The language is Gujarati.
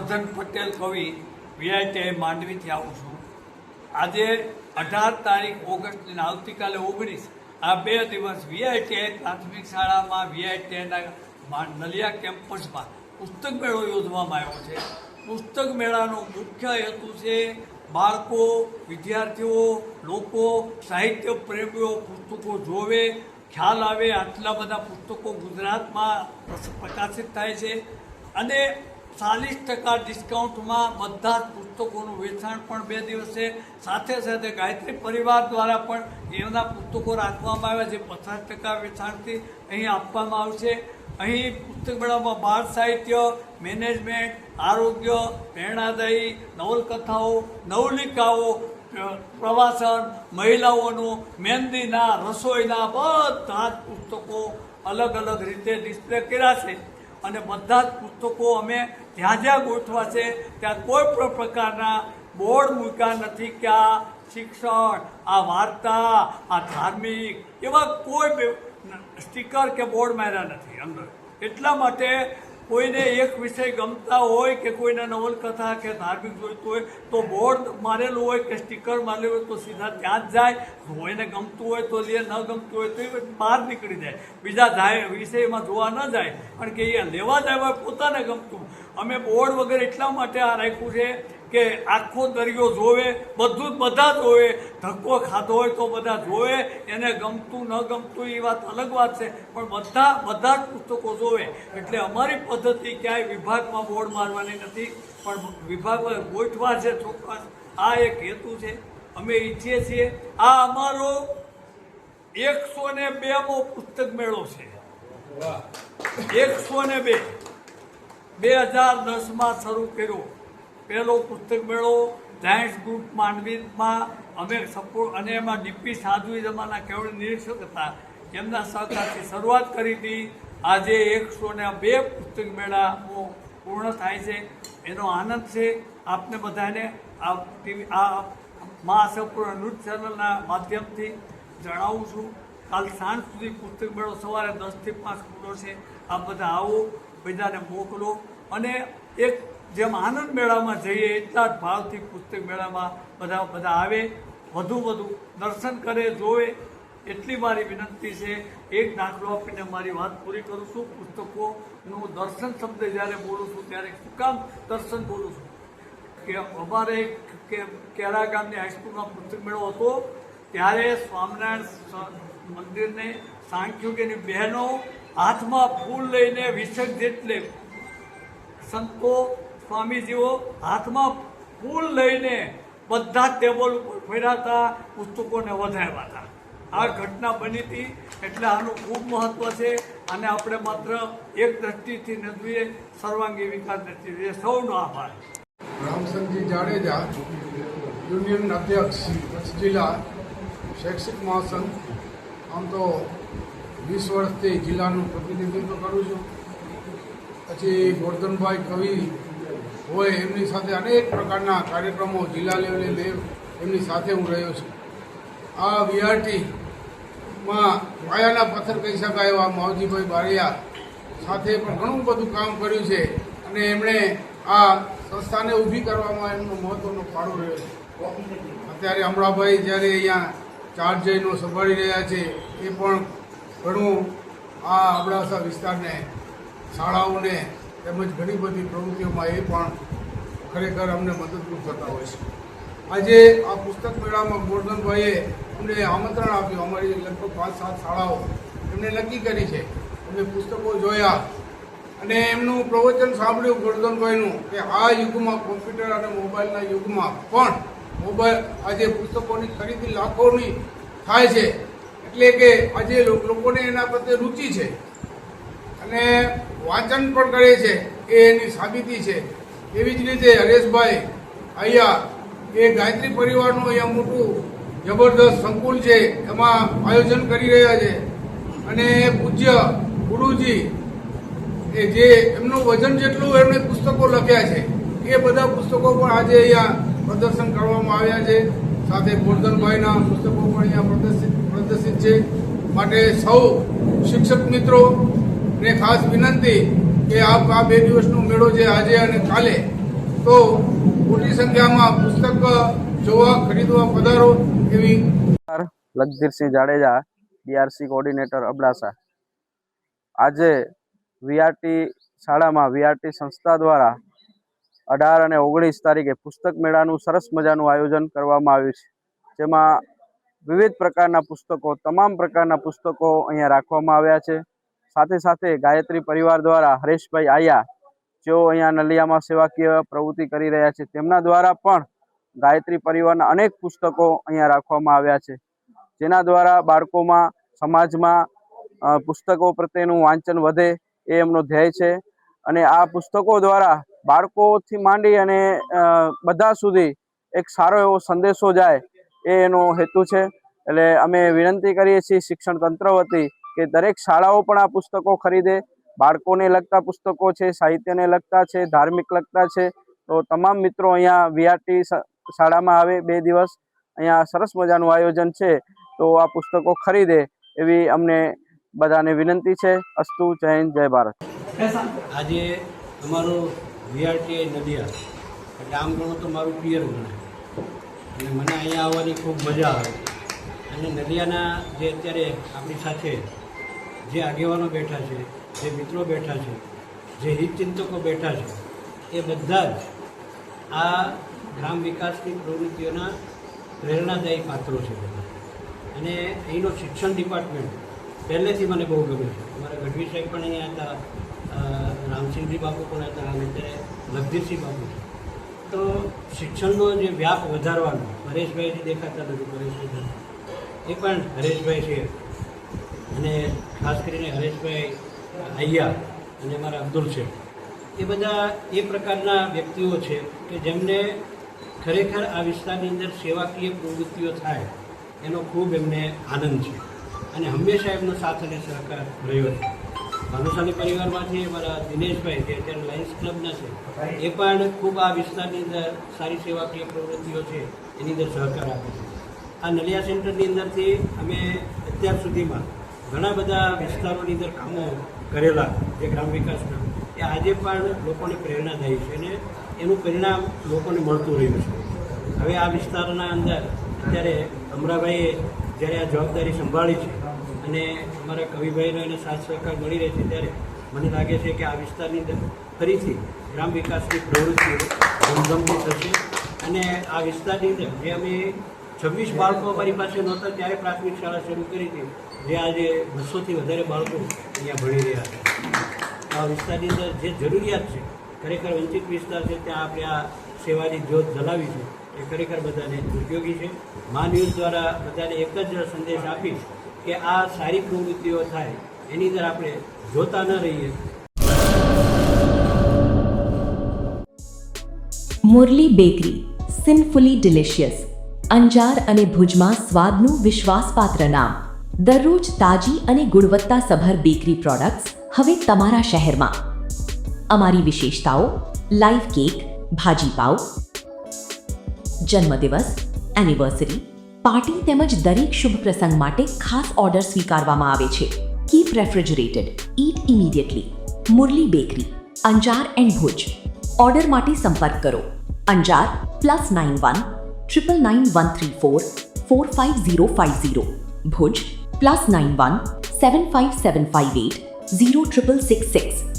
ગોવર્ધન પટેલ કવિ વીઆઈટી માંડવીથી આવું છું. આજે 18 તારીખ ઓગસ્ટ અને આવતીકાલે 19 આ 2 દિવસ વીઆઈટી પ્રાથમિક શાળામાં વીઆઈટીના નલિયા કેમ્પસમાં પુસ્તક મેળો યોજવામાં આવ્યો છે. પુસ્તક મેળાનો મુખ્ય હેતુ છે બાળકો, વિદ્યાર્થીઓ, લોકો, સાહિત્ય પ્રેમીઓ પુસ્તકો જોવે, ખ્યાલ આવે. આટલા બધા પુસ્તકો ગુજરાતમાં પ્રકાશિત થાય છે અને 40% ડિસ્કાઉન્ટમાં બધા જ પુસ્તકોનું વેચાણ પણ 2 દિવસે સાથે સાથે ગાયત્રી પરિવાર દ્વારા પણ એમના પુસ્તકો રાખવામાં આવ્યા છે. 50% વેચાણથી અહીં આપવામાં આવશે. અહીં પુસ્તક મેળામાં બાળ સાહિત્ય, મેનેજમેન્ટ, આરોગ્ય, પ્રેરણાદાયી નવલકથાઓ, નવલિકાઓ, પ્રવાસન, મહિલાઓનું, મહેંદીના, રસોઈના બધા જ પુસ્તકો અલગ અલગ રીતે ડિસ્પ્લે કર્યા છે અને બધા જ પુસ્તકો અમે જ્યાં જ્યાં ગોઠવા છે ત્યાં કોઈ પણ પ્રકારના બોર્ડ મૂક્યા નથી કે આ શિક્ષણ, આ વાર્તા, આ ધાર્મિક એવા કોઈ સ્ટીકર કે બોર્ડ માર્યા નથી અંદર. એટલા માટે કોઈને એક વિષય ગમતા હોય કે કોઈને નવલકથા કે ધાર્મિક જોઈતું હોય તો બોર્ડ મારેલું હોય કે સ્ટીકર મારેલું હોય તો સીધા ત્યાં જ જાય. કોઈને ગમતું હોય તો લે, ન ગમતું હોય તો એ બહાર નીકળી જાય, બીજા વિષયમાં જોવા ન જાય. કારણ કે એ લેવા જાય હોય પોતાને ગમતું. અમે બોર્ડ વગેરે એટલા માટે આ રાખ્યું છે કે આખો દરિયો જોવે, બધું જ બધા જોવે. ધક્કો ખાધો હોય તો બધા જોવે, એને ગમતું ન ગમતું એ વાત અલગ વાત છે, પણ બધા જ પુસ્તકો જોવે. એટલે અમારી પદ્ધતિ ક્યાંય વિભાગમાં બોર્ડ મારવાની નથી, પણ વિભાગમાં ગોઠવા છે ચોક્કસ. આ એક હેતુ છે. અમે ઈચ્છીએ છીએ આ અમારો 102મો પુસ્તક મેળો છે. 102 2010માં શરૂ કર્યો. પહેલો પુસ્તક મેળો જાયન્ટ્સ ગ્રુપ માંડવીમાં અમે સપોર્ટ અને એમાં ડીપી સાધુઈઝમાના કેવળ નિરીક્ષક હતા, એમના સહકારથી શરૂઆત કરી હતી. આજે 102 પુસ્તક મેળા પૂર્ણ થાય છે. એનો આનંદ છે. આપને બધાને આ મહાસપૂર્ણ ન્યૂઝ ચેનલના માધ્યમથી જણાવું છું. કાલ સાંજ સુધી પુસ્તક મેળો સવારે 10 થી 5 ખુલ્લો છે. આપ બધા આવો, બધાને મોકલો અને એક જેમ આનંદ મેળામાં જઈએ એટલા જ ભાવથી પુસ્તક મેળામાં બધા આવે, વધુ દર્શન કરે, જોવે. એટલી મારી વિનંતી છે. એક દાખલો આપીને મારી વાત પૂરી કરું છું. પુસ્તકોનું દર્શન શબ્દ જ્યારે બોલું છું ત્યારે શું કામ દર્શન બોલું છું કે અમારે કેરા ગામની હાઈસ્કૂલમાં પુસ્તક મેળો હતો ત્યારે સ્વામિનારાયણ મંદિરને સાંખ્યોગીની બહેનો હાથમાં ફૂલ લઈને 20 જેટલે સંતો, સ્વામીજીઓ હાથમાં ફૂલ લઈને બધા ટેબલ ઉપર ફર્યા હતા, પુસ્તકોને વધાવ્યા હતા. આ ઘટના બની હતી. એટલે આનું ખૂબ મહત્વ છે. અને આપણે માત્ર એક દ્રષ્ટિથી ન જોઈએ, સર્વાંગી વિકાસ દ્રષ્ટિથી. સૌનો આભાર. રામચંદ્રજી જાડેજા, યુનિયન અધ્યક્ષ કચ્છ જિલ્લા શૈક્ષિક મહાસંઘ. આમ તો 20 વર્ષથી જિલ્લાનું પ્રતિનિધિત્વ કરું છું. પછી ગોરધનભાઈ કવિ હોય એમની સાથે અનેક પ્રકારના કાર્યક્રમો જિલ્લા લેવલે એમની સાથે હું રહ્યો છું. આ વીઆરટીમાં પાયાના પથ્થર કહી શકાય એવા માવજીભાઈ બારિયા સાથે પણ ઘણું બધું કામ કર્યું છે અને એમણે આ સંસ્થાને ઊભી કરવામાં એમનો મહત્વનો ફાળો રહ્યો છે. અત્યારે અમરાભાઈ જ્યારે અહીંયા ચાર્જ જઈને સંભાળી રહ્યા છે એ પણ ઘણું આ અબડાસા વિસ્તારને, શાળાઓને તેમજ ઘણી બધી પ્રવૃત્તિઓમાં એ પણ ખરેખર અમને મદદરૂપ થતા હોય છે. આજે આ પુસ્તક મેળામાં ગોરધનભાઈએ અમને આમંત્રણ આપ્યું. અમારી લગભગ 5-7 શાળાઓ એમને નક્કી કરી છે. અમે પુસ્તકો જોયા અને એમનું પ્રવચન સાંભળ્યું ગોરધનભાઈનું કે આ યુગમાં, કોમ્પ્યુટર અને મોબાઈલના યુગમાં પણ આજે પુસ્તકોની ખરીદી લાખોની થાય છે. એટલે કે આજે લોકોને એના પ્રત્યે રુચિ છે અને વાંચન પણ કરે છે, એ એની સાબિતી છે. એવી જ રીતે હરેશભાઈ અહીંયા એ ગાયત્રી પરિવારનું અહીંયા મોટું જબરદસ્ત સંકુલ છે, એમાં આયોજન કરી રહ્યા છે. અને પૂજ્ય ગુરુજી એ જે એમનું વજન જેટલું એમણે પુસ્તકો લખ્યા છે એ બધા પુસ્તકો પણ આજે અહીંયા પ્રદર્શન કરવામાં આવ્યા છે. સાથે ગોરધનભાઈના પુસ્તકો પણ અહીંયા પ્રદર્શિત છે. માટે સૌ શિક્ષક મિત્રોને ખાસ વિનંતી કે આપ આ 2 દિવસનો મેળો છે આજે અને કાલે તો મોટી સંખ્યામાં પુસ્તક જોવા ખરીદવા પધારો એવી. Lakhdhirsinh Jadeja, BRC coordinator Abdasa. આજે વીઆરટી શાળામાં વીઆરટી સંસ્થા દ્વારા 18 અને 19 તારીખે પુસ્તક મેળાનું સરસ મજાનું આયોજન કરવામાં આવ્યું છે, જેમાં વિવિધ પ્રકારના પુસ્તકો, તમામ પ્રકારના પુસ્તકો અહીંયા રાખવામાં આવ્યા છે. સાથે સાથે ગાયત્રી પરિવાર દ્વારા હરેશભાઈ આયા, જેઓ અહીંયા નલિયામાં સેવાકીય પ્રવૃત્તિ કરી રહ્યા છે, તેમના દ્વારા પણ ગાયત્રી પરિવારના અનેક પુસ્તકો અહીંયા રાખવામાં આવ્યા છે, જેના દ્વારા બાળકોમાં, સમાજમાં પુસ્તકો પ્રત્યેનું વાંચન વધે એ એમનો ધ્યેય છે. અને આ પુસ્તકો દ્વારા બાળકોથી માંડી અને બધા સુધી એક સારો એવો સંદેશો જાય એ એનો હેતુ છે. એટલે અમે વિનંતી કરીએ છીએ શિક્ષણ તંત્ર વતી કે દરેક શાળાઓ પણ આ પુસ્તકો ખરીદે. બાળકોને લગતા પુસ્તકો છે, સાહિત્યને લગતા છે, ધાર્મિક લગતા છે. તો તમામ મિત્રો અહીંયા વીઆરટી શાળામાં આવે. 2 દિવસ અહીંયા સરસ મજાનું આયોજન છે, તો આ પુસ્તકો ખરીદે એવી અમને બધાને વિનંતી છે. અસ્તુ. જય હિન્દ, જય ભારત. આજે અમારું વીઆરટી નલિયા એટલે આમ ગણો તો મારું પિયર ગણાય અને મને અહીંયા આવવાની ખૂબ મજા આવે. અને નલિયાના જે અત્યારે આપણી સાથે જે આગેવાનો બેઠા છે, જે મિત્રો બેઠા છે, જે હિતચિંતકો બેઠા છે, એ બધા જ આ ગ્રામ વિકાસની પ્રવૃત્તિઓના પ્રેરણાદાયી પાત્રો છે બધા. અને અહીંનો શિક્ષણ ડિપાર્ટમેન્ટ પહેલેથી મને બહુ ગમે છે. અમારા ગઢવી સાહેબ પણ અહીંયા હતા, રામસિંહજી બાપુ પણ હતા અને અત્યારે લખધીરસિંહ બાપુ છે. તો શિક્ષણનો જે વ્યાપ વધારવાનો, હરેશભાઈજી દેખાતા નથી, પરેશભાઈ એ પણ હરેશભાઈ છે, અને ખાસ કરીને હરેશભાઈ આયા અને અમારા અબ્દુલ છે, એ બધા એ પ્રકારના વ્યક્તિઓ છે કે જેમને ખરેખર આ વિસ્તારની અંદર સેવાકીય પ્રવૃત્તિઓ થાય એનો ખૂબ એમને આનંદ છે અને હંમેશા એમનો સાથ અને સહકાર રહ્યો છે. ભાનુશાલી પરિવારમાંથી અમારા દિનેશભાઈ, જે અત્યારે લાયન્સ ક્લબના છે, એ પણ ખૂબ આ વિસ્તારની અંદર સારી સેવાકીય પ્રવૃત્તિઓ છે એની અંદર સહકાર આપે છે. આ નલિયા સેન્ટરની અંદરથી અમે અત્યાર સુધીમાં ઘણા બધા વિસ્તારોની અંદર કામો કરેલા જે ગ્રામ વિકાસના, એ આજે પણ લોકોને પ્રેરણાદાયી છે અને એનું પરિણામ લોકોને મળતું રહ્યું છે. હવે આ વિસ્તારના અંદર અત્યારે અમરાભાઈએ જ્યારે આ જવાબદારી સંભાળી છે અને અમારા કવિભાઈનો એને સાથ સહકાર મળી રહે છે, ત્યારે મને લાગે છે કે આ વિસ્તારની અંદર ફરીથી ગ્રામ વિકાસની પ્રવૃત્તિઓ ધમધમતી થશે. અને આ વિસ્તારની અંદર જે અમે 26 બાળકો અમારી પાસે નહોતા ત્યારે પ્રાથમિક શાળા શરૂ કરી હતી, જે આજે 200થી વધારે બાળકો અહીંયા ભણી રહ્યા છે. આ વિસ્તારની અંદર જે જરૂરિયાત છે, ખરેખર વંચિત વિસ્તાર છે, ત્યાં આપણે આ સેવાની જ્યોત જલાવી છે, એ ખરેખર બધાને ઉપયોગી છે. મા ન્યૂઝ દ્વારા બધાને એક જ સંદેશ આપીશ કે આ સારી પ્રવૃત્તિઓ થાય એની અંદર આપણે જોતા ન રહીએ. Murli bakery, sinfully delicious. Anjar અને ભુજમાં સ્વાદનું વિશ્વાસપાત્ર નામ. દરરોજ તાજી અને ગુણવત્તાસભર બેકરી પ્રોડક્ટ્સ હવે તમારા શહેરમાં. અમારી વિશેષતાઓ: લાઈવ કેક, ભાજી પાવ, જન્મદિવસ, એનિવર્સરી, પાર્ટી તેમજ દરેક શુભ પ્રસંગ માટે ખાસ ઓર્ડર સ્વીકારવામાં આવે છે. Keep refrigerated, eat immediately. Murli bakery, Anjar and Bhuj. Order માટે સંપર્ક કરો. અંજાર +91 999 134 45050. ભુજ +91 75758 06666.